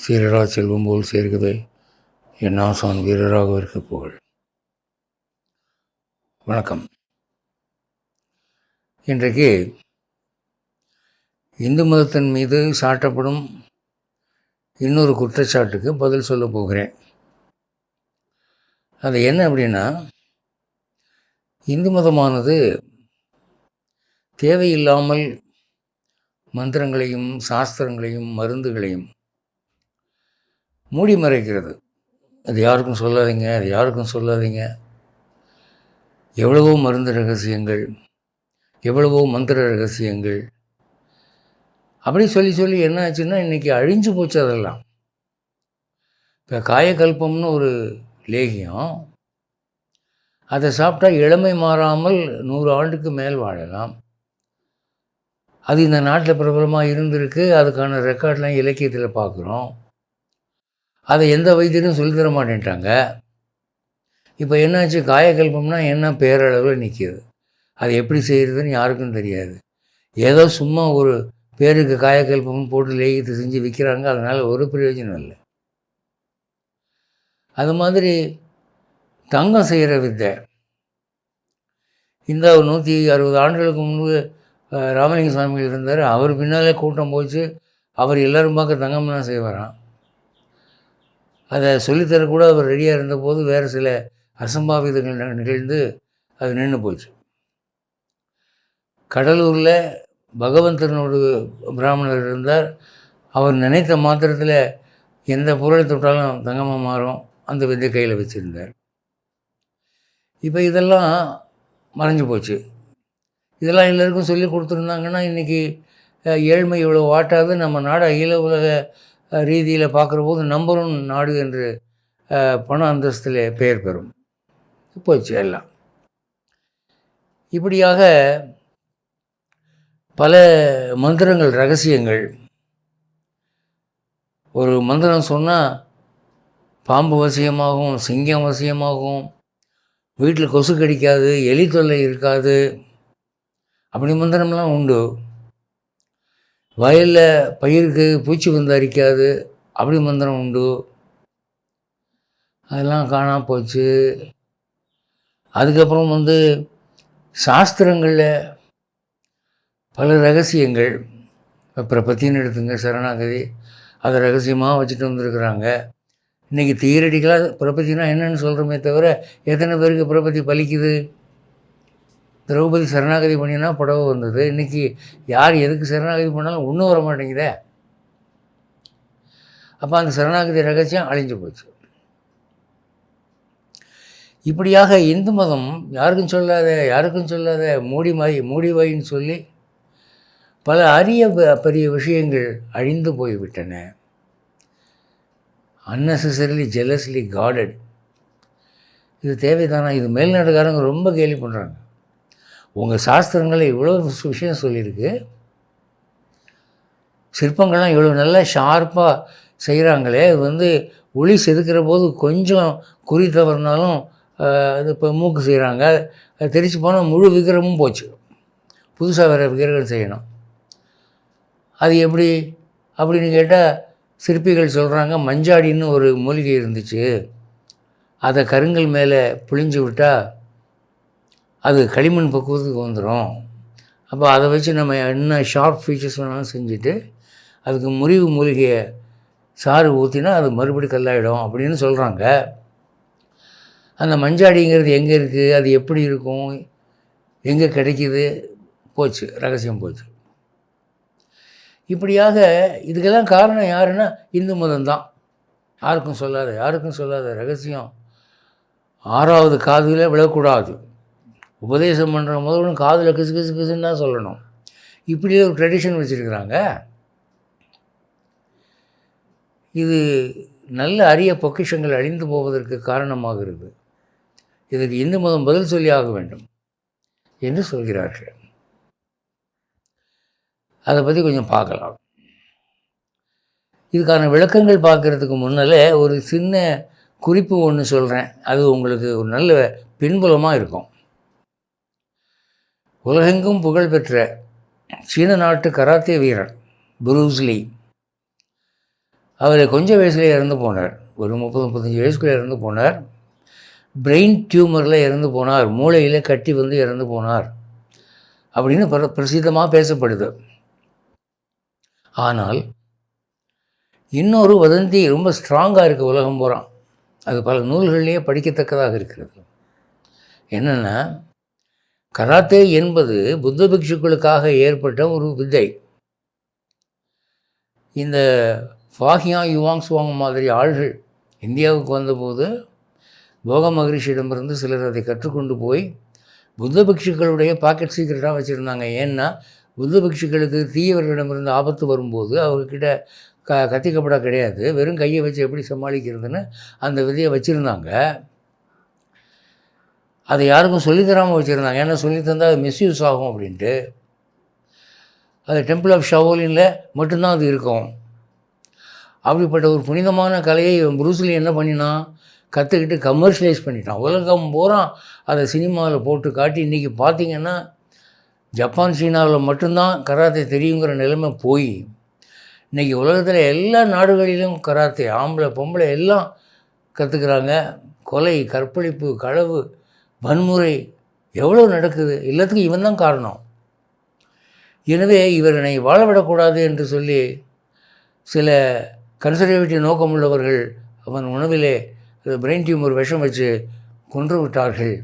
சீரரா செல்வம் போல் சேர்க்கவே என் ஆசான் வீரராக இருக்க புகழ். வணக்கம். இன்றைக்கு இந்து மதத்தின் மீது சாட்டப்படும் இன்னொரு குற்றச்சாட்டுக்கு பதில் சொல்ல போகிறேன். அது என்ன அப்படின்னா, இந்து மதமானது தேவையில்லாமல் மந்திரங்களையும் சாஸ்திரங்களையும் மருந்துகளையும் மூடி மறைக்கிறது. அது யாருக்கும் சொல்லாதீங்க, அது யாருக்கும் சொல்லாதீங்க. எவ்வளவோ மருந்து ரகசியங்கள், எவ்வளவோ மந்திர ரகசியங்கள் அப்படி சொல்லி என்ன ஆச்சுன்னா, இன்றைக்கி அழிஞ்சு போச்சு அதெல்லாம். இப்போ காயக்கல்பம்னு ஒரு லேகியம், அதை சாப்பிட்டா இளமை மாறாமல் 100 ஆண்டுக்கு மேல் வாழலாம். அது இந்த நாட்டில் பிரபலமாக இருந்திருக்கு. அதுக்கான ரெக்கார்ட்லாம் இலக்கியத்தில் பார்க்குறோம். அதை எந்த வைத்தியரும் சொல்லித்தர மாட்டேன்ட்டாங்க. இப்போ என்னாச்சு, காயக்கல்பம்னா என்ன பேரளவில் நிற்கிது. அது எப்படி செய்கிறதுன்னு யாருக்கும் தெரியாது. ஏதோ சும்மா ஒரு பேருக்கு காயக்கல்பம் போட்டு லேகியத்தை செஞ்சு விற்கிறாங்க. அதனால் ஒரு பிரயோஜனம் இல்லை. அது மாதிரி தங்கம் செய்கிற வித்தை, இந்த 160 ஆண்டுகளுக்கு முன்பு ராமலிங்க சுவாமிகள் இருந்தார். அவர் பின்னாலே கூட்டம் போச்சு. அவர் எல்லோரும் பார்க்க தங்கம்லாம் செய்வாராம். அதை சொல்லித்தரக்கூட அவர் ரெடியாக இருந்தபோது வேறு சில அசம்பாவிதங்கள் நிகழ்ந்து அது நின்று போச்சு. கடலூரில் பகவந்தனோடு பிராமணர் இருந்தார். அவர் நினைத்த மாத்திரத்தில் எந்த பொருளை தொட்டாலும் தங்கமாக மாறும். அந்த வித்தை கையில் வச்சுருந்தார். இப்போ இதெல்லாம் மறைஞ்சு போச்சு. இதெல்லாம் எல்லோருக்கும் சொல்லி கொடுத்துருந்தாங்கன்னா இன்றைக்கி ஏழ்மை இவ்வளோ வாட்டாது. நம்ம நாடு அகில உலக ரீதியில் பார்க்குற போது நம்பர் 1 நாடு என்று பண அந்தஸ்தில் பெயர் பெறும். போச்சு எல்லாம். இப்படியாக பல மந்திரங்கள் ரகசியங்கள். ஒரு மந்திரம் சொன்னால் பாம்பு வசியமாகும், சிங்கம் வசியமாகும், வீட்டில் கொசு கடிக்காது, எலி தொல்லை இருக்காது, அப்படி மந்திரம்லாம் உண்டு. வயலில் பயிருக்கு பூச்சி வந்து அரிக்காது, அப்படி மந்திரம் உண்டு. அதெல்லாம் காணாம போச்சு. அதுக்கப்புறம் சாஸ்திரங்களில் பல ரகசியங்கள். பிரபத்தின்னு எடுத்துங்க, சரணாகதி, அதை ரகசியமாக வச்சுட்டு வந்துருக்குறாங்க. இன்றைக்கி தியரட்டிக்கலாக பிரபத்தினா என்னென்னு சொல்கிறோமே தவிர எத்தனை பேருக்கு பிரபத்தி பலிக்குது? திரௌபதி சரணாகதி பண்ணினா புடவை வந்தது. இன்றைக்கி யார் எதுக்கு சரணாகதி பண்ணாலும் ஒன்றும் வர மாட்டேங்குதே. அப்போ அந்த சரணாகதி ரகசியம் அழிஞ்சு போச்சு. இப்படியாக இந்து மதம் யாருக்கும் சொல்லாத மூடிவாயின்னு சொல்லி பல அரிய பெரிய விஷயங்கள் அழிந்து போய்விட்டன. Unnecessarily jealously guarded. இது தேவைதானா? இது மேல்நாட்டுக்காரங்க ரொம்ப கேலி பண்ணுறாங்க. உங்கள் சாஸ்திரங்களில் இவ்வளோ விஷயம் சொல்லியிருக்கு, சிற்பங்கள்லாம் இவ்வளோ நல்லா ஷார்ப்பாக செய்கிறாங்களே, அது ஒளி செதுக்கிற போது கொஞ்சம் குறி தவறினாலும் அது இப்போ மூக்கு செய்கிறாங்க. அது தெரிச்சு போனால் முழு விக்கிரமும் போச்சு. புதுசாக வேறு விக்கிரகம் செய்யணும். அது எப்படி அப்படின்னு கேட்டால் சிற்பிகள் சொல்கிறாங்க, மஞ்சாடின்னு ஒரு மூலிகை இருந்துச்சு, அதை கருங்கல் மேலே புழிஞ்சு விட்டால் அது களிமண் பக்குவத்துக்கு வந்துடும். அப்போ அதை வச்சு நம்ம என்ன ஷார்ப் ஃபீச்சர்ஸ் வேணாலும் செஞ்சுட்டு அதுக்கு முறிவு மூலிகையை சாறு ஊற்றினா அது மறுபடி கல்லாயிடும் அப்படின்னு சொல்கிறாங்க. அந்த மஞ்சாடிங்கிறது எங்கே இருக்குது, அது எப்படி இருக்கும், எங்கே கிடைக்கிது? போச்சு, ரகசியம் போச்சு. இப்படியாக இதுக்கெல்லாம் காரணம் யாருன்னா இந்து மதம்தான். யாருக்கும் சொல்லாத ரகசியம் 6வது காதில் விழக்கூடாது. உபதேசம் பண்ணுற முதல்வனும் காதில் கிசு கிசு கிசுன்னு தான் சொல்லணும். இப்படியே ஒரு ட்ரெடிஷன் வச்சுருக்கிறாங்க. இது நல்ல அரிய பொக்கிஷங்கள் அழிந்து போவதற்கு காரணமாகிறது. இதுக்கு இந்து மதம் பதில் சொல்லி ஆக வேண்டும் என்று சொல்கிறார்கள். அதை பற்றி கொஞ்சம் பார்க்கலாம். இதுக்கான விளக்கங்கள் பார்க்குறதுக்கு முன்னாலே ஒரு சின்ன குறிப்பு ஒன்று சொல்கிறேன். அது உங்களுக்கு ஒரு நல்ல பின்புலமாக இருக்கும். உலகெங்கும் புகழ்பெற்ற சீன நாட்டு கராத்தே வீரர் புரூஸ் லீ அவர் கொஞ்சம் வயசுலேயே இறந்து போனார். ஒரு 30-35 வயசுக்குள்ளே இறந்து போனார். பிரெயின் டியூமரில் இறந்து போனார், மூளையில் கட்டி வந்து இறந்து போனார் அப்படின்னு பிரசித்தமாக பேசப்படுது. ஆனால் இன்னொரு வதந்தி ரொம்ப ஸ்ட்ராங்காக இருக்குது உலகம் பூரா. அது பல நூல்களிலேயே படிக்கத்தக்கதாக இருக்கிறது. என்னென்னா, கராத்தே என்பது புத்த பிக்ஷுக்களுக்காக ஏற்பட்ட ஒரு வித்தை. இந்த ஃபாஹியா யுவாங்ஸ்வாங் மாதிரி ஆள்கள் இந்தியாவுக்கு வந்தபோது போக மகரிஷியிடமிருந்து சிலர் அதை கற்றுக்கொண்டு போய் புத்த பிக்ஷுக்களுடைய பாக்கெட் சீக்ரெட்டாக வச்சுருந்தாங்க. ஏன்னா புத்த பிக்ஷுக்களுக்கு தீயவர்களிடமிருந்து ஆபத்து வரும்போது அவர்கிட்ட கத்தி கப்படா கிடையாது, வெறும் கையை வச்சு எப்படி சமாளிக்கிறதுன்னு அந்த விதையை வச்சுருந்தாங்க. அதை யாருக்கும் சொல்லித்தராமல் வச்சுருந்தாங்க. ஏன்னா சொல்லித்தந்தால் அது மிஸ்யூஸ் ஆகும் அப்படின்ட்டு. அது டெம்பிள் ஆஃப் ஷவோலினில் மட்டும்தான் அது இருக்கும். அப்படிப்பட்ட ஒரு புனிதமான கலையை புரூஸ்லி என்ன பண்ணினான், கற்றுக்கிட்டு கமர்ஷியலைஸ் பண்ணிட்டான். உலகம் பூரா அதை சினிமாவில் போட்டு காட்டி இன்றைக்கி பார்த்திங்கன்னா ஜப்பான் சீனாவில் மட்டும்தான் கராத்தே தெரியுங்கிற நிலைமை போய் இன்றைக்கி உலகத்தில் எல்லா நாடுகளிலும் கராத்தே ஆம்பளை பொம்பளை எல்லாம் கற்றுக்கிறாங்க. கொலை, கற்பழிப்பு, களவு, வன்முறை எவ்வளோ நடக்குது. எல்லாத்துக்கும் இவன் தான் காரணம். எனவே இவரனை வாழவிடக்கூடாது என்று சொல்லி சில கன்சர்வேட்டிவ் நோக்கமுள்ளவர்கள் அவன் உணவிலே பிரெயின் டியூமர் விஷம் வச்சு கொன்று விட்டார்கள்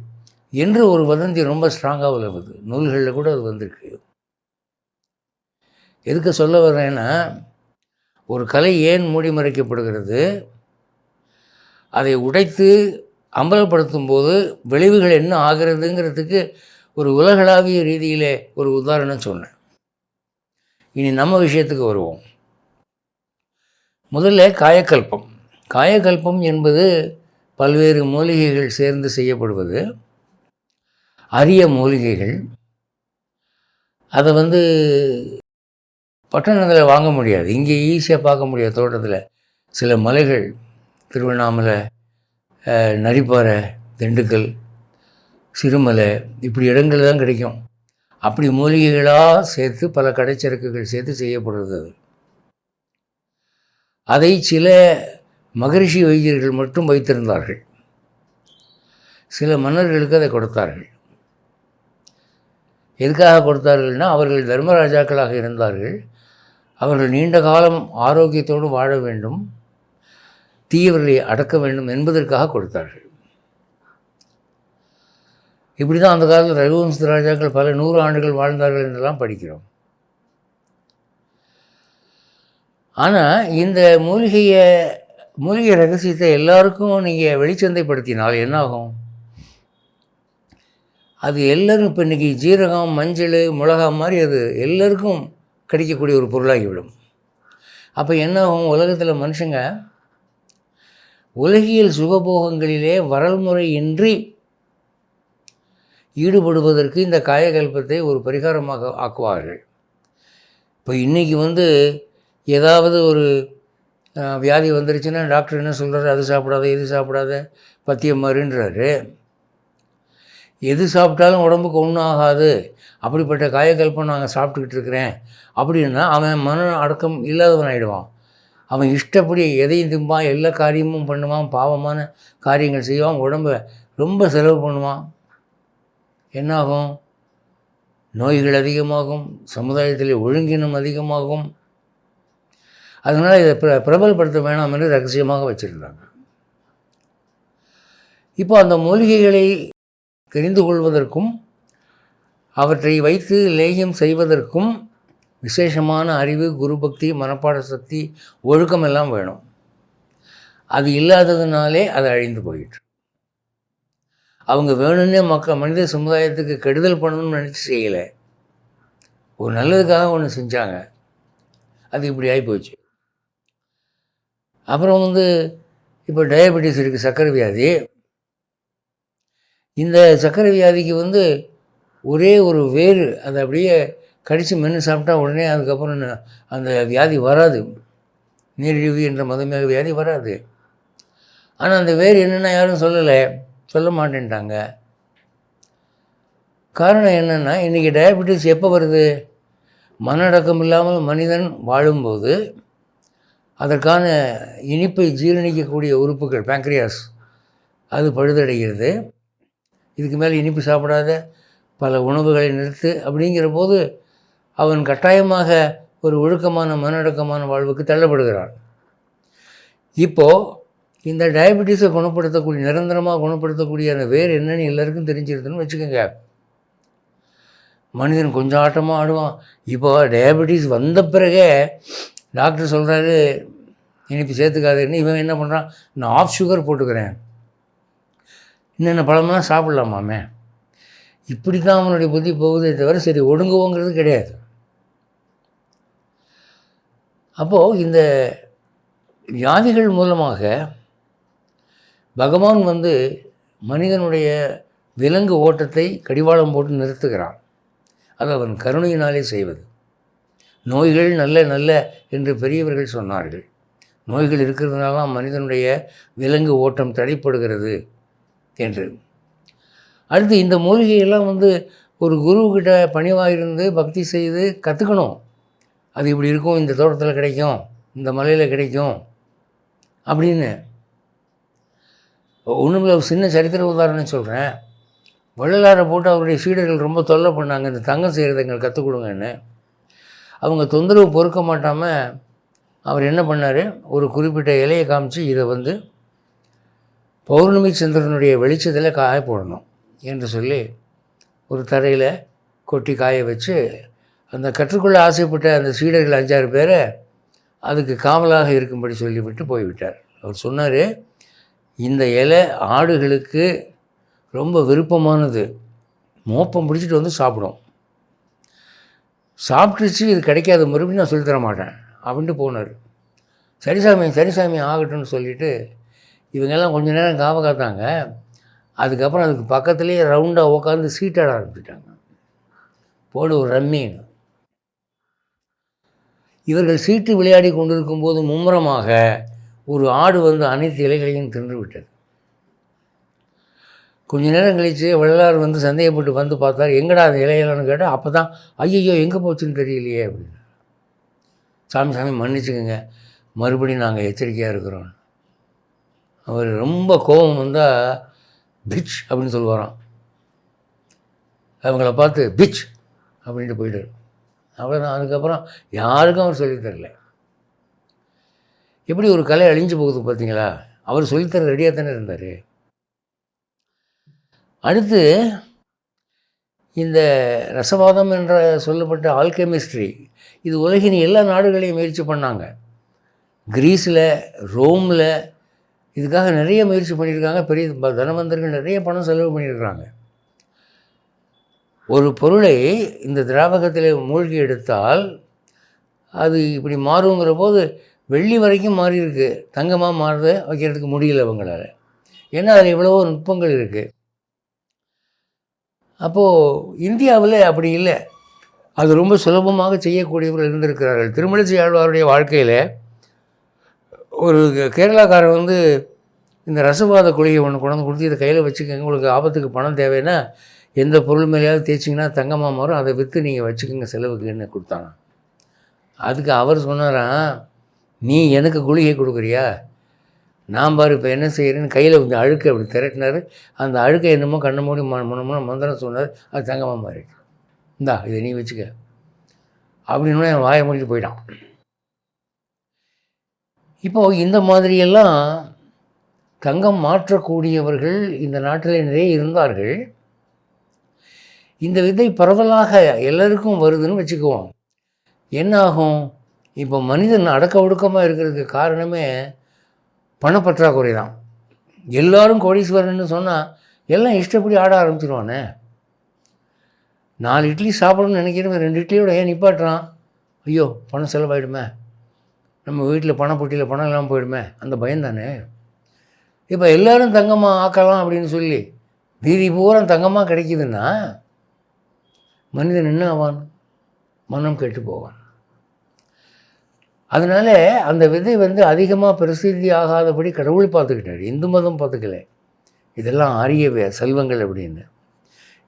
என்று ஒரு வதந்தி ரொம்ப ஸ்ட்ராங்காக உலவுது. நூல்களில் கூட அது வந்திருக்கு. எதுக்கு சொல்ல வர்றேன்னா, ஒரு கலை ஏன் மூடி மறைக்கப்படுகிறது, அதை உடைத்து அம்பலப்படுத்தும் போது விளைவுகள் என்ன ஆகிறதுங்கிறதுக்கு ஒரு உலகளாவிய ரீதியிலே ஒரு உதாரணம் சொன்னேன். இனி நம்ம விஷயத்துக்கு வருவோம். முதல்ல காயக்கல்பம். காயக்கல்பம் என்பது பல்வேறு மூலிகைகள் சேர்ந்து செய்யப்படுவது. அரிய மூலிகைகள். அதை பட்டணத்தில் வாங்க முடியாது, இங்கே ஈஸியாக பார்க்க முடியாது. தோட்டத்தில் சில மலைகள், திருவண்ணாமலை, நரிப்பாறை, திண்டுக்கல், சிறுமலை, இப்படி இடங்கள் தான் கிடைக்கும். அப்படி மூலிகைகளாக சேர்த்து பல கடைச்சரக்குகள் சேர்த்து செய்யப்படுறது. அதை சில மகரிஷி வைத்தியர்கள் மட்டும் வைத்திருந்தார்கள். சில மன்னர்களுக்கு அதை கொடுத்தார்கள். எதுக்காக கொடுத்தார்கள்னா, அவர்கள் தர்மராஜாக்களாக இருந்தார்கள். அவர்கள் நீண்ட காலம் ஆரோக்கியத்தோடு வாழ வேண்டும், தீயவர்களை அடக்க வேண்டும் என்பதற்காக கொடுத்தார்கள். இப்படி தான் அந்த காலத்தில் ரகுவம்ச ராஜாக்கள் பல 100 ஆண்டுகள் வாழ்ந்தார்கள் என்றெல்லாம் படிக்கிறோம். ஆனால் இந்த மூலிகை ரகசியத்தை எல்லாருக்கும் நீங்கள் வெளிச்சந்தைப்படுத்தினால் என்னாகும்? அது எல்லோரும் இப்போ இன்றைக்கி ஜீரகம், மஞ்சள், மிளகா மாதிரி அது எல்லோருக்கும் கிடைக்கக்கூடிய ஒரு பொருளாகிவிடும். அப்போ என்ன ஆகும்? உலகத்தில் மனுஷங்க உலகியல் சுகபோகங்களிலே வரல்முறையின்றி ஈடுபடுவதற்கு இந்த காயகல்பத்தை ஒரு பரிகாரமாக ஆக்குவார்கள். இப்போ இன்றைக்கி ஏதாவது ஒரு வியாதி வந்துருச்சுன்னா டாக்டர் என்ன சொல்கிறாரு, அது சாப்பிடாத, இது சாப்பிடாத, பத்தியம் மாறுன்றாரு. எது சாப்பிட்டாலும் உடம்புக்கு ஒன்றும் ஆகாது, அப்படிப்பட்ட காயக்கல்பம் நாங்கள் சாப்பிட்டுக்கிட்டு இருக்கிறேன் அப்படின்னா அவன் மன அடக்கம் இல்லாதவன் ஆகிடுவான். அவன் இஷ்டப்படி எதையும் திம்பான், எல்லா காரியமும் பண்ணுவான், பாவமான காரியங்கள் செய்வான், உடம்பை ரொம்ப செலவு பண்ணுவான். என்னாகும்? நோய்கள் அதிகமாகும், சமுதாயத்தில் ஒழுங்கினம் அதிகமாகும். அதனால் இதை பிரபலப்படுத்த வேணாம் என்று ரகசியமாக வச்சுருந்தாங்க. இப்போ அந்த மூலிகைகளை தெரிந்து கொள்வதற்கும் அவற்றை வைத்து லேகியம் செய்வதற்கும் விசேஷமான அறிவு, குரு பக்தி, மனப்பாட சக்தி, ஒழுக்கம் எல்லாம் வேணும். அது இல்லாததுனாலே அது அழிந்து போயிட்டு. அவங்க வேணும்னே மனித சமுதாயத்துக்கு கெடுதல் பண்ணணும்னு நினச்சி செய்யலை, ஒரு நல்லதுக்காக ஒன்று செஞ்சாங்க, அது இப்படி ஆகிப்போச்சு. அப்புறம் இப்போ டயபெட்டிஸ் இருக்குது, சர்க்கரை வியாதி. இந்த சர்க்கரை வியாதிக்கு ஒரே ஒரு வேறு, அதை அப்படியே கடித்து மென்று சாப்பிட்டா உடனே அதுக்கப்புறம் அந்த வியாதி வராது, நீரிழிவு என்ற மதுமேக வியாதி வராது. ஆனால் அந்த வேறு என்னென்னா யாரும் சொல்ல மாட்டேன்ட்டாங்க. காரணம் என்னென்னா, இன்றைக்கி டயபெட்டிஸ் எப்போ வருது? மன அடக்கம் இல்லாமல் மனிதன் வாழும்போது அதற்கான இனிப்பை ஜீரணிக்கக்கூடிய உறுப்புகள் பேங்க்ரியாஸ் அது பழுதடைகிறது. இதுக்கு மேலே இனிப்பு சாப்பிடாத, பல உணவுகளை நிறுத்து அப்படிங்கிற போது அவன் கட்டாயமாக ஒரு ஒழுக்கமான மனடக்கமான வாழ்வுக்கு தள்ளப்படுகிறான். இப்போது இந்த டயபெட்டிஸை குணப்படுத்தக்கூடிய, நிரந்தரமாக குணப்படுத்தக்கூடிய அந்த வேறு என்னன்னு எல்லாருக்கும் தெரிஞ்சிருதுன்னு வச்சுக்கோங்க. மனிதன் கொஞ்சம் ஆட்டமாக ஆடுவான். இப்போ டயபெட்டிஸ் வந்த பிறகே டாக்டர் சொல்கிறாரு இனிப்பு சேர்த்துக்காதுன்னு. இவன் என்ன பண்ணுறான், நான் ஆஃப் சுகர் போட்டுக்கிறேன், இன்னென்ன பழமெல்லாம் சாப்பிட்லாமாமே. இப்படி தான் அவனுடைய புத்தி போகுதே தவிர சரி ஒடுங்குவோங்கிறது கிடையாது. அப்போது இந்த வியாதிகள் மூலமாக பகவான் மனிதனுடைய விலங்கு ஓட்டத்தை கடிவாளம் போட்டு நிறுத்துகிறான். அது அவன் கருணையினாலே செய்வது. நோய்கள் நல்ல நல்ல என்று பெரியவர்கள் சொன்னார்கள். நோய்கள் இருக்கிறதுனால தான் மனிதனுடைய விலங்கு ஓட்டம் தடைப்படுகிறது என்று. அடுத்து இந்த மூலிகையெல்லாம் ஒரு குருக்கிட்ட பணிவாக இருந்து பக்தி செய்து கற்றுக்கணும். அது இப்படி இருக்கும், இந்த தோட்டத்தில் கிடைக்கும், இந்த மலையில் கிடைக்கும் அப்படின்னு. ஒன்றுமில்ல, ஒரு சின்ன சரித்திர உதாரணம் சொல்கிறேன். வள்ளலாரை போட்டு அவருடைய சீடர்கள் ரொம்ப தொல்லை பண்ணாங்க, இந்த தங்கம் செய்கிறத எங்களுக்கு கற்றுக் கொடுங்கன்னு. அவங்க தொந்தரவு பொறுக்க மாட்டாமல் அவர் என்ன பண்ணார், ஒரு குறிப்பிட்ட இலையை காமிச்சு இதை பௌர்ணமி சந்திரனுடைய வெளிச்சத்தில் காய போடணும் என்று சொல்லி ஒரு தரையில் கொட்டி காய வச்சு அந்த கற்றுக்கொள்ள ஆசைப்பட்ட அந்த சீடர்கள் 5-6 பேரை அதுக்கு காவலாக இருக்கும்படி சொல்லிவிட்டு போய்விட்டார். அவர் சொன்னார், இந்த இலை ஆடுகளுக்கு ரொம்ப விருப்பமானது, மோப்பம் பிடிச்சிட்டு சாப்பிடும், சாப்பிட்டுச்சு இது கிடைக்காத மறுபடியும் நான் சொல்லித்தர மாட்டேன் அப்படின்ட்டு போனார். சரிசாமி ஆகட்டும்னு சொல்லிவிட்டு இவங்கெல்லாம் கொஞ்ச நேரம் காவ காத்தாங்க. அதுக்கப்புறம் அதுக்கு பக்கத்துலேயே ரவுண்டாக உட்காந்து சீட்டாட ஆரம்பிச்சிட்டாங்க. போடு ஒரு ரம்மின்னு. இவர்கள் சீட்டு விளையாடி கொண்டிருக்கும்போது மும்முரமாக ஒரு ஆடு அனைத்து இலைகளையும் தின்று விட்டது. கொஞ்ச நேரம் கழித்து வள்ளலார் சந்தேகப்பட்டு பார்த்தார், எங்கடா அந்த இலையெல்லாம்னு கேட்டால் அப்போ தான் ஐயோ எங்கே போச்சுன்னு தெரியலையே அப்படின்னு. சாமி மன்னிச்சுக்கோங்க, மறுபடியும் நாங்கள் எச்சரிக்கையாக இருக்கிறோம். அவர் ரொம்ப கோபம் வந்தால் பிச் அப்படின்னு சொல்லுவாராம். அவங்கள பார்த்து பிச் அப்படின்ட்டு போயிட்டார். அவ்வளோதான். அதுக்கப்புறம் யாருக்கும் அவர் சொல்லித்தரல. எப்படி ஒரு கலை அழிஞ்சு போகுது பார்த்தீங்களா? அவர் சொல்லித்தர ரெடியாக தானே இருந்தார். அடுத்து இந்த ரசவாதம் என்ற சொல்லப்பட்ட ஆல்கெமிஸ்ட்ரி, இது உலகின் எல்லா நாடுகளையும் முயற்சி பண்ணாங்க. கிரீஸில், ரோமில் இதுக்காக நிறைய முயற்சி பண்ணியிருக்காங்க. பெரிய தனவந்தர்கள் நிறைய பணம் செலவு பண்ணியிருக்கிறாங்க. ஒரு பொருளை இந்த திராவகத்தில் மூழ்கி எடுத்தால் அது இப்படி மாறுங்கிற போது வெள்ளி வரைக்கும் மாறி இருக்கு, தங்கமாக மாறுத வைக்கிறதுக்கு முடியல அவங்களால. ஏன்னா அதில் எவ்வளவோ நுட்பங்கள் இருக்குது. அப்போது இந்தியாவில் அப்படி இல்லை, அது ரொம்ப சுலபமாக செய்யக்கூடியவர்கள் இருந்திருக்கிறார்கள். திருமழிசை ஆழ்வாருடைய வாழ்க்கையில் ஒரு கேரளாக்காரன் இந்த ரசவாத குழியை ஒன்று கொண்டாந்து கொடுத்து இதை கையில் வச்சுக்கோங்க, உங்களுக்கு ஆபத்துக்கு பணம் தேவைன்னா எந்த பொருள் மேலேயாவது தேய்ச்சிங்கன்னா தங்கமாக மாறும், அதை விற்று நீங்கள் வச்சுக்கோங்க செலவுக்குன்னு கொடுத்தாங்க. அதுக்கு அவர் சொன்னாராம், நீ எனக்கு குளிகை கொடுக்குறியா, நான் பாரு இப்போ என்ன செய்கிறேன்னு கையில் கொஞ்சம் அழுக்கு அப்படி திரட்டினார். அந்த அழுக்கை என்னமோ கண்ண மூடி மந்திரம் சொன்னார், அது தங்கமாக மாறிடுச்சு. இந்தா இதை நீ வச்சுக்க அப்படின்னு என் வாயை மூடிட்டு போயிட்டான். இப்போது இந்த மாதிரியெல்லாம் தங்கம் மாற்றக்கூடியவர்கள் இந்த நாட்டில் நிறைய இருந்தார்கள். இந்த விதை பரவலாக எல்லோருக்கும் வருதுன்னு வச்சுக்குவோம். என்ன ஆகும், இப்போ மனிதன் அடக்க ஒடுக்கமாக இருக்கிறதுக்கு காரணமே பணப்பற்றாக்குறை தான். எல்லோரும் கோடீஸ்வரன்னு சொன்னால் எல்லாம் இஷ்டப்படி ஆட ஆரம்பிச்சிருவானே. 4 இட்லி சாப்பிடணும்னு நினைக்கிறவன் 2 இட்லியோட ஏன் நிப்பாட்டுறான்? ஐயோ பணம் செலவாயிடுமே, நம்ம வீட்டில் பணப்பொட்டியில் பணம் இல்லாமல் போயிடுமே, அந்த பயந்தானே. இப்போ எல்லோரும் தங்கமாக ஆக்கலாம் அப்படின்னு சொல்லி வீதி பூரா தங்கமாக கிடைக்குதுன்னா மனிதன் என்ன ஆவான்? மனம் கெட்டு போவான். அதனால் அந்த விதை அதிகமாக பிரசித்தி ஆகாதபடி கடவுள் பார்த்துக்கிட்டார், இந்து மதம் பார்த்துக்கல. இதெல்லாம் அரிய செல்வங்கள் அப்படின்னு.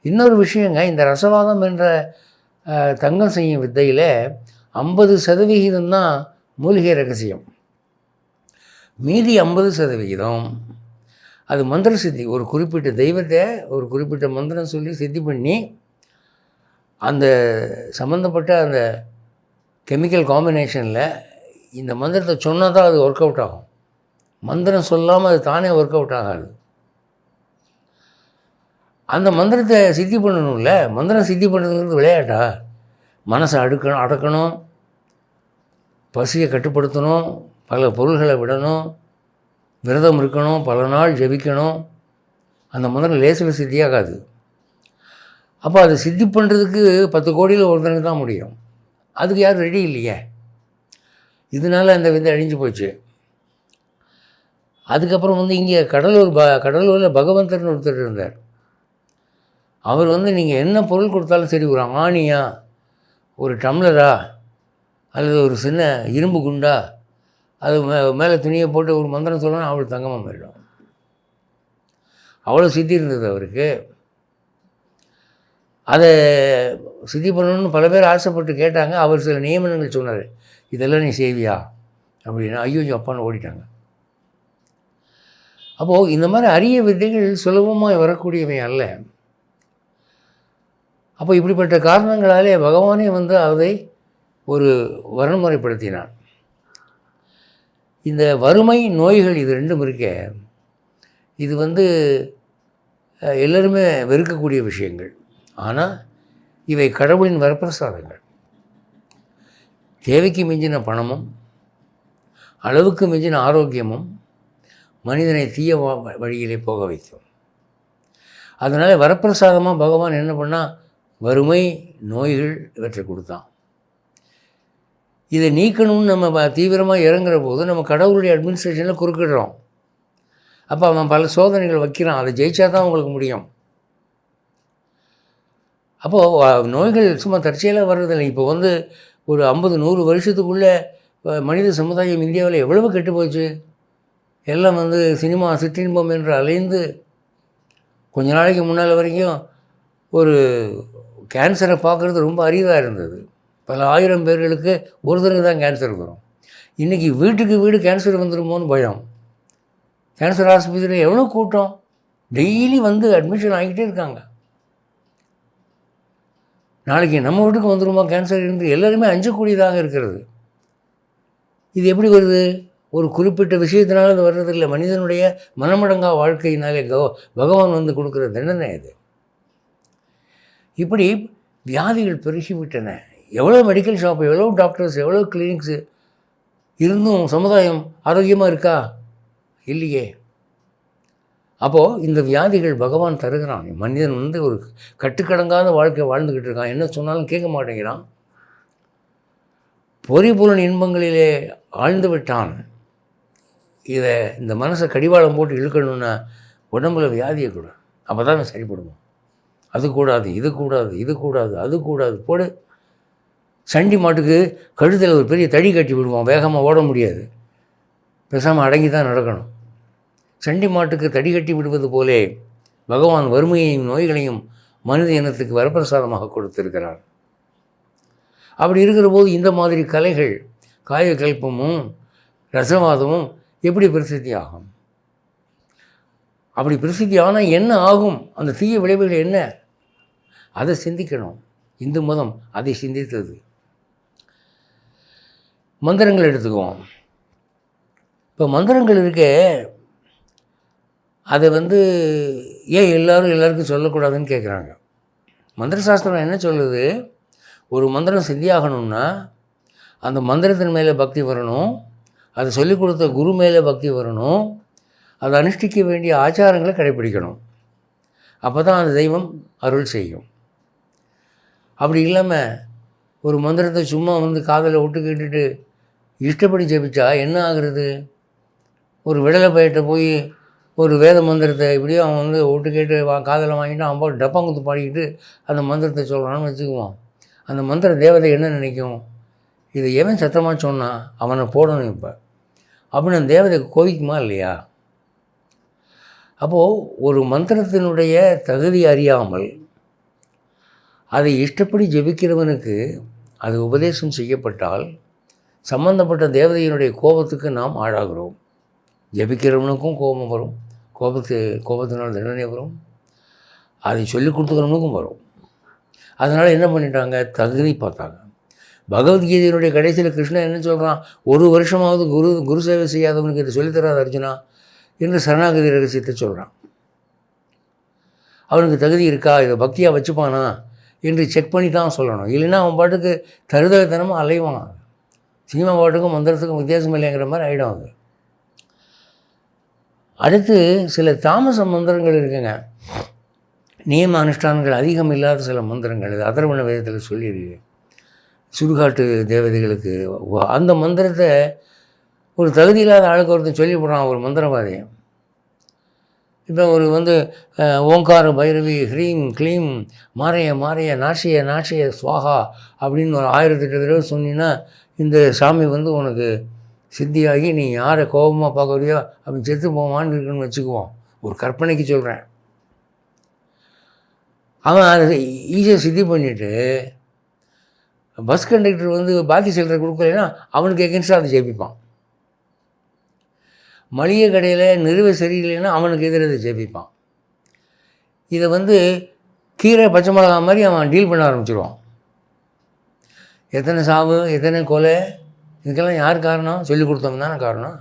இன்னொரு விஷயங்க, இந்த ரசவாதம் என்ற தங்கம் செய்யும் வித்தையில் 50% தான் மூலிகை ரகசியம். மீதி 50% அது மந்திர சித்தி. ஒரு குறிப்பிட்ட தெய்வத்தை ஒரு குறிப்பிட்ட மந்திரம் சொல்லி சித்தி பண்ணி அந்த சம்மந்தப்பட்ட அந்த கெமிக்கல் காம்பினேஷனில் இந்த மந்திரத்தை சொன்னால் தான் அது ஒர்க் அவுட் ஆகும். மந்திரம் சொல்லாமல் அது தானே ஒர்க் அவுட் ஆகாது. அந்த மந்திரத்தை சித்தி பண்ணணும்ல. மந்திரம் சித்தி பண்ணுறதுங்கிறது விளையாட்டா? மனசை அடக்கணும், பசியை கட்டுப்படுத்தணும், பல பொருள்களை விடணும், விரதம் இருக்கணும், பல நாள் ஜெபிக்கணும். அந்த மந்திரம் லேசில் சித்தியாகாது. அப்போ அதை சித்தி பண்ணுறதுக்கு 10 கோடியில் ஒருத்தனுக்கு தான் முடியும். அதுக்கு யாரும் ரெடி இல்லையே. இதனால் அந்த வித்தை அழிஞ்சு போச்சு. அதுக்கப்புறம் இங்கே கடலூரில் பகவந்தர்னு ஒருத்தர் இருந்தார். அவர் நீங்கள் என்ன பொருள் கொடுத்தாலும் சரி, ஒரு ஆணியா, ஒரு டம்ளரா, அல்லது ஒரு சின்ன இரும்பு குண்டா, அது மேலே துணியை போட்டு ஒரு மந்திரம் சொல்லணும், அவள் தங்கமாக மாறிடும். அவ்வளோ சித்தி இருந்தது அவருக்கு. அதை சித்தி பண்ணணும்னு பல பேர் ஆசைப்பட்டு கேட்டாங்க. அவர் சில நியமனங்கள் சொன்னார். இதெல்லாம் நீ செய்வியா அப்படின்னா ஐயோ அப்பான்னு ஓடிட்டாங்க. அப்போது இந்த மாதிரி அரிய வித்தைகள் சுலபமாக வரக்கூடியவை அல்ல. அப்போ இப்படிப்பட்ட காரணங்களாலே பகவானே அதை ஒரு வரன்முறைப்படுத்தினான். இந்த வறுமை, நோய்கள் இது ரெண்டும் இருக்க, இது எல்லோருமே வெறுக்கக்கூடிய விஷயங்கள். ஆனால் இவை கடவுளின் வரப்பிரசாதங்கள். தேவைக்கு மிஞ்சின பணமும் அளவுக்கு மிஞ்சின ஆரோக்கியமும் மனிதனை தீய வழியிலே போக வைக்கும். அதனால் வரப்பிரசாதமாக பகவான் என்ன பண்ணால் வறுமை, நோய்கள் இவற்றை கொடுத்தான். இதை நீக்கணும்னு நம்ம தீவிரமாக இறங்குற போது நம்ம கடவுளுடைய அட்மினிஸ்ட்ரேஷனில் குறுக்கிடுறோம். அப்போ அவன் பல சோதனைகள் வைக்கிறான். அதை ஜெயிச்சா தான் உங்களுக்கு முடியும். அப்போது நோய்கள் சும்மா தற்செயலாக வர்றதில்லை. இப்போ ஒரு 50-100 வருஷத்துக்குள்ளே மனித சமுதாயம் இந்தியாவில் எவ்வளவு கெட்டு போச்சு. எல்லாம் சினிமா, சிற்றின்பம் என்று அலைந்து கொஞ்ச நாளைக்கு முன்னால் வரைக்கும் ஒரு கேன்சரை பார்க்குறது ரொம்ப அரிதாக இருந்தது. பல ஆயிரம் பேர்களுக்கு ஒருத்தருக்கு தான் கேன்சர் வரும். இன்றைக்கி வீட்டுக்கு வீடு கேன்சர் வந்துடுமோன்னு பயம். கேன்சர் ஆஸ்பத்திரியில் எவ்வளோ கூட்டம், டெய்லி அட்மிஷன் ஆகிக்கிட்டே இருக்காங்க. நாளைக்கு நம்ம வீட்டுக்கு வந்துடுமா கேன்சர் இருந்து எல்லாருமே அஞ்சக்கூடியதாக இருக்கிறது. இது எப்படி வருது? ஒரு குறிப்பிட்ட விஷயத்தினால அது வர்றதில்லை. மனிதனுடைய மனமடங்கா வாழ்க்கையினாலே பகவான் கொடுக்குற தண்டனை அது. இப்படி வியாதிகள் பெருகிவிட்டன. எவ்வளோ மெடிக்கல் ஷாப்பு, எவ்வளோ டாக்டர்ஸ், எவ்வளோ கிளினிக்ஸு இருந்தும் சமுதாயம் ஆரோக்கியமாக இருக்கா? இல்லையே. அப்போது இந்த வியாதிகள் பகவான் தருகிறான். மனிதன் ஒரு கட்டுக்கடங்காத வாழ்க்கை வாழ்ந்துக்கிட்டு இருக்கான். என்ன சொன்னாலும் கேட்க மாட்டேங்கிறான். பொறிபுலன் இன்பங்களிலே ஆழ்ந்து விட்டான். இந்த மனசை கடிவாளம் போட்டு இழுக்கணுன்னா உடம்புல வியாதியை கூட, அப்போ தான் சரிப்படுவோம். அது கூடாது, இது கூடாது, இது கூடாது, அது கூடாது போடு. சண்டி மாட்டுக்கு கழுத்தில் ஒரு பெரிய தடி கட்டி விடுவோம், வேகமாக ஓட முடியாது, பேசாமல் அடங்கி தான் நடக்கணும். சண்டி மாட்டுக்கு தடி கட்டி விடுவது போலே பகவான் வறுமையையும் நோய்களையும் மனித இனத்துக்கு வரப்பிரசாதமாக கொடுத்திருக்கிறார். அப்படி இருக்கிற போது இந்த மாதிரி கலைகள், காயகல்பமும் ரசவாதமும் எப்படி பிரசித்தி ஆகும்? அப்படி பிரசித்தி ஆனால் என்ன ஆகும்? அந்த தீய விளைவுகள் என்ன? அதை சிந்திக்கணும். இந்து மதம் அதை சிந்தித்தது. மந்திரங்கள் எடுத்துக்குவோம். இப்போ மந்திரங்கள் இருக்க, அதை ஏன் எல்லாருக்கும் சொல்லக்கூடாதுன்னு கேட்குறாங்க. மந்திர சாஸ்திரம் என்ன சொல்லுது? ஒரு மந்திரம் சித்தியாகணும்னா அந்த மந்திரத்தின் மேலே பக்தி வரணும், அதை சொல்லிக் கொடுத்த குரு மேலே பக்தி வரணும், அதை அனுஷ்டிக்க வேண்டிய ஆச்சாரங்களை கடைப்பிடிக்கணும். அப்போ தான் அந்த தெய்வம் அருள் செய்யும். அப்படி இல்லாமல் ஒரு மந்திரத்தை சும்மா காதில் விட்டு கேட்டுட்டு இஷ்டப்படி ஜெபிச்சா என்ன ஆகுறது? ஒரு விடலை பயிட்ட போய் ஒரு வேத மந்திரத்தை இப்படியோ அவன் விட்டு கேட்டு காதில் வாங்கிட்டு அவன் போட்டு டப்பாங்குத்து பாடிக்கிட்டு அந்த மந்திரத்தை சொல்கிறான்னு வச்சுக்குவான். அந்த மந்திர தேவதை என்ன நினைக்கும்? இதை எவன் சத்தமாக சொன்னான், அவனை போடணும் இப்போ அப்படின்னு அந்த தேவதை கோவிக்குமா இல்லையா? அப்போது ஒரு மந்திரத்தினுடைய தகுதி அறியாமல் அதை இஷ்டப்படி ஜெபிக்கிறவனுக்கு அது உபதேசம் செய்யப்பட்டால் சம்பந்தப்பட்ட தேவதையினுடைய கோபத்துக்கு நாம் ஆளாகிறோம். ஜபிக்கிறவனுக்கும் கோபம் வரும், கோபத்தினால் தண்டனை வரும், அதை சொல்லி கொடுத்துக்கிறவனுக்கும் வரும். அதனால் என்ன பண்ணிட்டாங்க, தகுதி பார்த்தாங்க. பகவத்கீதையினுடைய கடைசியில் கிருஷ்ணன் என்ன சொல்கிறான், ஒரு வருஷமாவது குரு சேவை செய்யாதவனுக்கு இதை சொல்லித்தராத அர்ஜுனா என்று சரணாகதி ரகசியத்தை சொல்கிறான். அவனுக்கு தகுதி இருக்கா, இதை பக்தியாக வச்சுப்பானா என்று செக் பண்ணி தான் சொல்லணும். இல்லைன்னா அவன் பாட்டுக்கு தருதலைத்தனமாக அலைவான். சினிமா பாட்டுக்கும் மந்திரத்துக்கும் வித்தியாசம் இல்லைங்கிற மாதிரி ஆகிடும் அது. அடுத்து சில தாமச மந்திரங்கள் இருக்குங்க, நியம அனுஷ்டானங்கள் அதிகம் இல்லாத சில மந்திரங்கள். இது அதர்வண வேதத்தில் சொல்லியிருக்கு. சுடுகாட்டு தேவதைகளுக்கு அந்த மந்திரத்தை ஒரு தகுதி இல்லாத ஆளுக்கு ஒருத்தன் சொல்லி போடுறான், ஒரு மந்திரவாதி. இப்போ ஒரு ஓங்கார பைரவி ஹ்ரீம் க்ளீம் மாரைய மாரைய நாசிய நாசிய ஸ்வாகா அப்படின்னு ஒரு 1008 தடவை சொன்னீங்கன்னா இந்த சாமி உனக்கு சித்தியாகி நீ யாரை கோபமாக பார்க்குறியோ அப்படி செத்து போவான்னு இருக்குன்னு வச்சுக்குவோம். ஒரு கற்பனைக்கு சொல்கிறேன். அவன் அதை ஈஸியாக சித்தி பண்ணிவிட்டு பஸ் கண்டக்டர் பாக்கி சில்லறை கொடுக்கலைன்னா அவனுக்கு எகென்ஸ்டாக அதை ஜெயிப்பான். மளிகை கடையில் நிறுவ சரியில்லைன்னா அவனுக்கு எதிராக ஜெயிப்பான். இதை கீரை பச்சை மிளகா மாதிரி அவன் டீல் பண்ண ஆரம்பிச்சிடுவான். எத்தனை சாவு, எத்தனை கொலை, இதுக்கெல்லாம் யார் காரணம், சொல்லி கொடுத்தவங்க தானே காரணம்.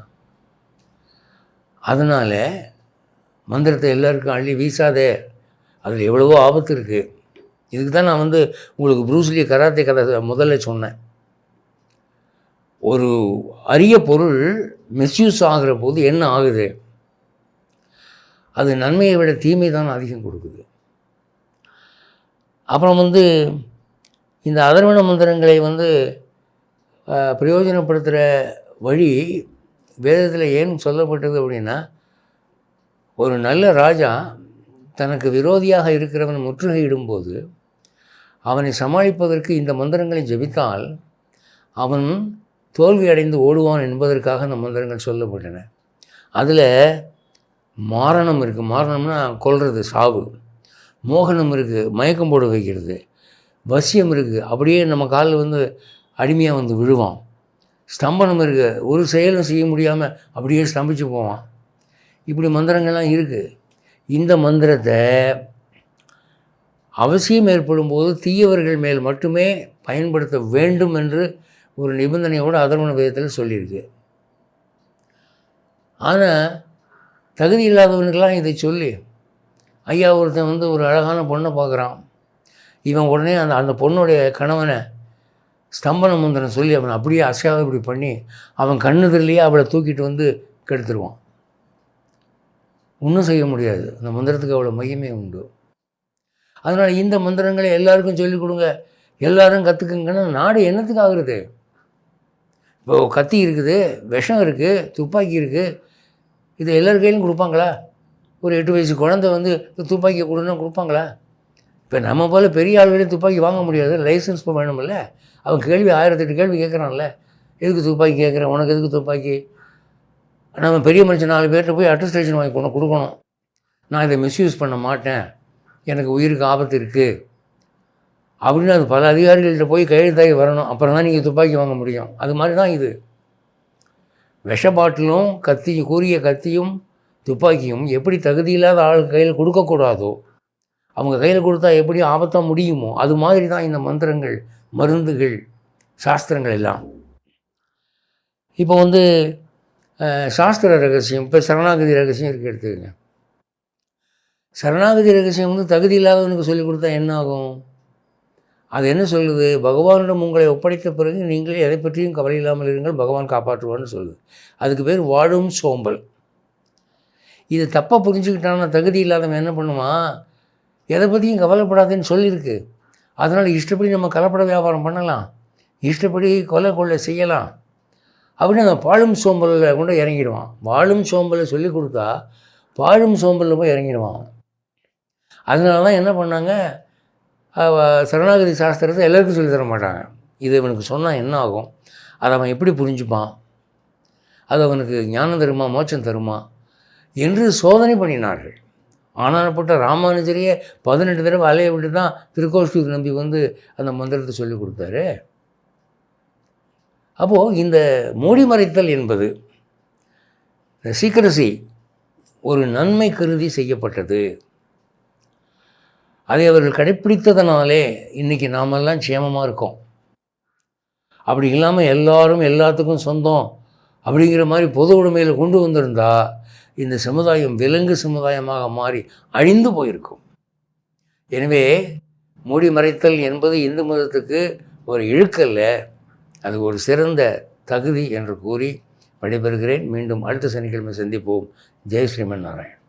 அதனால் மந்திரத்தை எல்லாருக்கும் அள்ளி வீசாதே, அதில் எவ்வளவோ ஆபத்து இருக்குது. இதுக்கு தான் நான் உங்களுக்கு ப்ரூஸ்லி கராத்தே கதை முதல்ல சொன்னேன். ஒரு அரிய பொருள் மிஸ்யூஸ் ஆகிற போது என்ன ஆகுது, அது நன்மையை விட தீமை தான் அதிகம் கொடுக்குது. அப்புறம் இந்த அதர்வண மந்திரங்களை பிரயோஜனப்படுத்துகிற வழி வேதத்தில் ஏன் சொல்லப்பட்டது அப்படின்னா, ஒரு நல்ல ராஜா தனக்கு விரோதியாக இருக்கிறவன் முற்றுகையிடும்போது அவனை சமாளிப்பதற்கு இந்த மந்திரங்களை ஜெபித்தால் அவன் தோல்வி அடைந்து ஓடுவான் என்பதற்காக இந்த மந்திரங்கள் சொல்லப்பட்டன. அதில் மாரணம் இருக்குது, மாரணம்னா கொல்றது, சாவு. மோகனம் இருக்குது, மயக்கம் போட வைக்கிறது. வசியம் இருக்குது, அப்படியே நம்ம காலில் அடிமையாக விழுவான். ஸ்தம்பனம் இருக்குது, ஒரு செயலும் செய்ய முடியாமல் அப்படியே ஸ்தம்பிச்சு போவான். இப்படி மந்திரங்கள்லாம் இருக்குது. இந்த மந்திரத்தை அவசியம் ஏற்படும் போது தீயவர்கள் மேல் மட்டுமே பயன்படுத்த வேண்டும் என்று ஒரு நிபந்தனையோடு அதர்வண வேதத்தில் சொல்லியிருக்கு. ஆனால் தகுதி இல்லாதவனுக்கெல்லாம் இதை சொல்லி ஐயா ஒருத்தன் ஒரு அழகான பொண்ணை பார்க்குறான். இவன் உடனே அந்த பொண்ணுடைய கணவனை ஸ்தம்பன மந்திரம் சொல்லி அவனை அப்படியே அசையாத இப்படி பண்ணி அவன் கண்ணுதிலேயே அவளை தூக்கிட்டு கெடுத்துருவான். ஒன்றும் செய்ய முடியாது. அந்த மந்திரத்துக்கு அவ்வளோ மையமே உண்டு. அதனால் இந்த மந்திரங்களை எல்லாருக்கும் சொல்லிக் கொடுங்க, எல்லோரும் கற்றுக்குங்கன்னா நாடு என்னத்துக்கு ஆகுறது? இப்போ கத்தி இருக்குது, விஷம் இருக்குது, துப்பாக்கி இருக்குது, இது எல்லார் கையிலும் கொடுப்பாங்களா? ஒரு 8 வயசு குழந்தை துப்பாக்கி கொடுன்னா கொடுப்பாங்களா? இப்போ நம்ம போல் பெரிய ஆளுகளையும் துப்பாக்கி வாங்க முடியாது, லைசன்ஸ் வேணுமில்ல. அவன் கேள்வி 1008 கேள்வி கேட்குறான்ல, எதுக்கு துப்பாக்கி கேட்குறேன், உனக்கு எதுக்கு துப்பாக்கி? நம்ம பெரிய மனுஷன் 4 பேர்கிட்ட போய் அட்டஸ்டேஷன் வாங்கி கொடுக்கணும். நான் இதை மிஸ்யூஸ் பண்ண மாட்டேன், எனக்கு உயிருக்கு ஆபத்து இருக்குது அப்படின்னு அது பல அதிகாரிகள்கிட்ட போய் கையெழுத்தாகி வரணும். அப்புறம் தான் நீங்கள் துப்பாக்கி வாங்க முடியும். அது மாதிரி தான் இது. விஷ பாட்டிலும் கூரிய கத்தியும் துப்பாக்கியும் எப்படி தகுதி இல்லாத ஆள் கையில் கொடுக்கக்கூடாதோ, அவங்க கையில் கொடுத்தா எப்படி ஆபத்தாக முடியுமோ, அது மாதிரி தான் இந்த மந்திரங்கள், மருந்துகள், சாஸ்திரங்கள் எல்லாம். இப்போ சாஸ்திர ரகசியம், இப்போ சரணாகதி ரகசியம் இருக்குது, எடுத்துக்கங்க. சரணாகதி ரகசியம் தகுதி இல்லாதவனுக்கு சொல்லிக் கொடுத்தா என்ன ஆகும்? அது என்ன சொல்லுது? பகவானிடம் உங்களை ஒப்படைத்த பிறகு நீங்கள் எதை பற்றியும் கவலை இல்லாமல் இருங்கள், பகவான் காப்பாற்றுவான்னு சொல்லுது. அதுக்கு பேர் வாழும் சோம்பல். இது தப்பாக புரிஞ்சுக்கிட்டான்னா தகுதி இல்லாதவன் என்ன பண்ணுவான்? எதை பற்றியும் கவலைப்படாதுன்னு சொல்லியிருக்கு. அதனால் இஷ்டப்படி நம்ம கலப்பட வியாபாரம் பண்ணலாம், இஷ்டப்படி கொள்ளை செய்யலாம் அப்படின்னு அந்த பாழும் சோம்பலில் கொண்டு இறங்கிடுவான். வாழும் சோம்பலை சொல்லி கொடுத்தா பாழும் சோம்பலில் போய் இறங்கிடுவான். அதனால தான் என்ன பண்ணாங்க, சரணாகதி சாஸ்திரத்தை எல்லாருக்கும் சொல்லி தர மாட்டாங்க. இது இவனுக்கு சொன்னால் என்ன ஆகும், அதை அவன் எப்படி புரிஞ்சுப்பான், அது அவனுக்கு ஞானம் தருமா, மோட்சம் தருமா என்று சோதனை பண்ணினார்கள். ஆனானப்பட்ட ராமானுஜரையே 18 தடவை அலைய விட்டு தான் திருக்கோஷ்டூர் நம்பி அந்த மந்திரத்தை சொல்லி கொடுத்தாரு. அப்போது இந்த மூடி மறைத்தல் என்பது இந்த சீக்ரசி ஒரு நன்மை கருதி செய்யப்பட்டது. அதை அவர்கள் கடைப்பிடித்ததனாலே இன்றைக்கி நாமெல்லாம் க்ஷேமமாக இருக்கோம். அப்படி இல்லாமல் எல்லாரும் எல்லாத்துக்கும் சொந்தம் அப்படிங்கிற மாதிரி பொது உடைமையில் கொண்டு வந்திருந்தா இந்த சமுதாயம் விலங்கு சமுதாயமாக மாறி அழிந்து போயிருக்கும். எனவே மூடி மறைத்தல் என்பது இந்து மதத்துக்கு ஒரு இழுக்கல்ல, அது ஒரு சிறந்த தகுதி என்று கூறி விடைபெறுகிறேன். மீண்டும் அடுத்த சனிக்கிழமை சந்திப்போம். ஜெய் ஸ்ரீமன் நாராயண்.